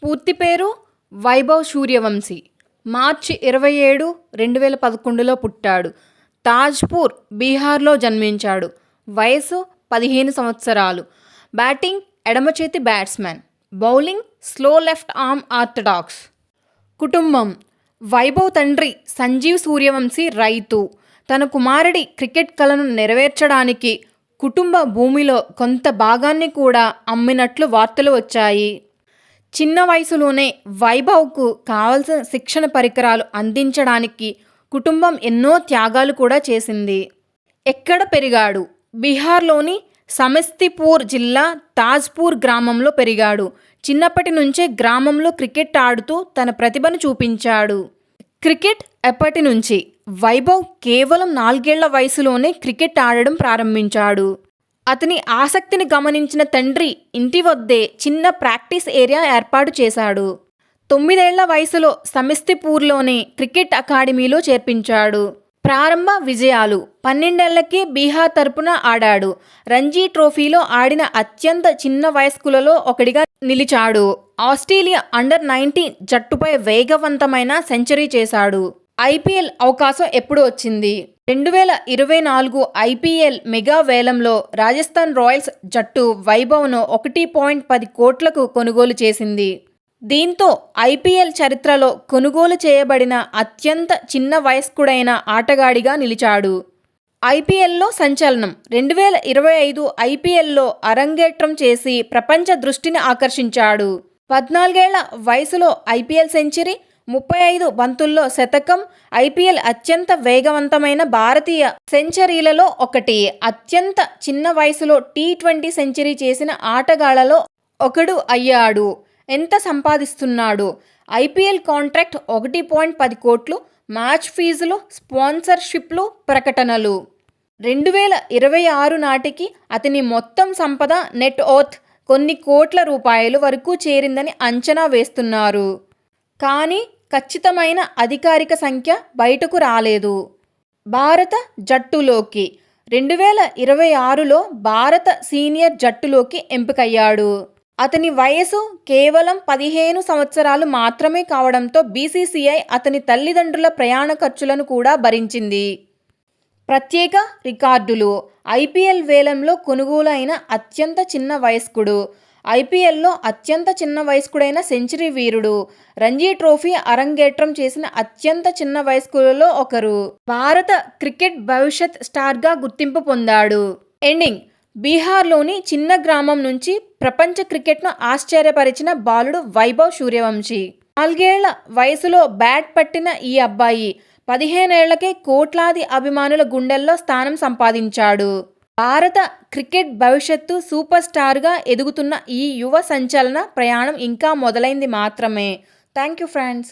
పూర్తి పేరు వైభవ్ సూర్యవంశీ. మార్చి 27, 2011లో పుట్టాడు. తాజ్పూర్, బీహార్లో జన్మించాడు. వయసు 15 సంవత్సరాలు. బ్యాటింగ్ ఎడమ చేతి batsman. Bowling slow left arm orthodox. కుటుంబం: వైభవ్ తండ్రి సంజీవ్ సూర్యవంశీ రైతు. తన కుమారుడి క్రికెట్ కలను నెరవేర్చడానికి కుటుంబ భూమిలో కొంత భాగాన్ని కూడా అమ్మినట్లు వార్తలు వచ్చాయి. చిన్న వయసులోనే వైభవ్కు కావలసిన శిక్షణ పరికరాలు అందించడానికి కుటుంబం ఎన్నో త్యాగాలు కూడా చేసింది. ఎక్కడ పెరిగాడు? బీహార్లోని సమస్తీపూర్ జిల్లా తాజ్పూర్ గ్రామంలో పెరిగాడు. చిన్నప్పటి నుంచే గ్రామంలో క్రికెట్ ఆడుతూ తన ప్రతిభను చూపించాడు. క్రికెట్ ఎప్పటి నుంచి? వైభవ్ కేవలం 4 ఏళ్ల వయసులోనే క్రికెట్ ఆడడం ప్రారంభించాడు. అతని ఆసక్తిని గమనించిన తండ్రి ఇంటి వద్దే చిన్న ప్రాక్టీస్ ఏరియా ఏర్పాటు చేశాడు. 9 ఏళ్ల వయసులో సమస్తీపూర్లోని క్రికెట్ అకాడమీలో చేర్పించాడు. ప్రారంభ విజయాలు: 12 ఏళ్లకే బీహార్ తరపున ఆడాడు. రంజీ ట్రోఫీలో ఆడిన అత్యంత చిన్న వయస్కులలో ఒకడిగా నిలిచాడు. ఆస్ట్రేలియా అండర్-19 జట్టుపై వేగవంతమైన సెంచరీ చేశాడు. ఐపీఎల్ అవకాశం ఎప్పుడు వచ్చింది? 2024 ఐపీఎల్ మెగా వేలంలో రాజస్థాన్ రాయల్స్ జట్టు వైభవ్ను 1.10 కోట్లకు కొనుగోలు చేసింది. దీంతో ఐపీఎల్ చరిత్రలో కొనుగోలు చేయబడిన అత్యంత చిన్న వయస్కుడైన ఆటగాడిగా నిలిచాడు. ఐపీఎల్లో సంచలనం: 2025 ఐపీఎల్లో అరంగేట్రం చేసి ప్రపంచ దృష్టిని ఆకర్షించాడు. 14 ఏళ్ల వయసులో ఐపీఎల్ సెంచరీ, 35 బంతుల్లో శతకం. ఐపీఎల్ అత్యంత వేగవంతమైన భారతీయ సెంచరీలలో ఒకటి. అత్యంత చిన్న వయసులో టీ20 సెంచరీ చేసిన ఆటగాళ్లలో ఒకడు అయ్యాడు. ఎంత సంపాదిస్తున్నాడు? ఐపీఎల్ కాంట్రాక్ట్ 1.10 కోట్లు. మ్యాచ్ ఫీజులు, స్పాన్సర్షిప్లు, ప్రకటనలు. 2026 నాటికి అతని మొత్తం సంపద నెట్ వర్త్ కొన్ని కోట్ల రూపాయలు వరకు చేరిందని అంచనా వేస్తున్నారు. కానీ ఖచ్చితమైన అధికారిక సంఖ్య బయటకు రాలేదు. భారత జట్టులోకి: 2026లో భారత సీనియర్ జట్టులోకి ఎంపికయ్యాడు. అతని వయసు కేవలం 15 సంవత్సరాలు మాత్రమే కావడంతో బీసీసీఐ అతని తల్లిదండ్రుల ప్రయాణ ఖర్చులను కూడా భరించింది. ప్రత్యేక రికార్డులు: ఐపీఎల్ వేలంలో కొనుగోలైన అత్యంత చిన్న వయస్కుడు. ఐపీఎల్లో అత్యంత చిన్న వయస్కుడైన సెంచరీ వీరుడు. రంజీ ట్రోఫీ అరంగేట్రం చేసిన అత్యంత చిన్న వయస్కులలో ఒకరు. భారత క్రికెట్ భవిష్యత్ స్టార్గా గుర్తింపు పొందాడు. ఎండింగ్: బీహార్లోని చిన్న గ్రామం నుంచి ప్రపంచ క్రికెట్ను ఆశ్చర్యపరిచిన బాలుడు వైభవ్ సూర్యవంశీ. 4 ఏళ్ల వయసులో బ్యాట్ పట్టిన ఈ అబ్బాయి 15 ఏళ్లకే కోట్లాది అభిమానుల గుండెల్లో స్థానం సంపాదించాడు. భారత క్రికెట్ భవిష్యత్తు సూపర్ స్టార్గా ఎదుగుతున్న ఈ యువ సంచలన ప్రయాణం ఇంకా మొదలైంది మాత్రమే. Thank you friends.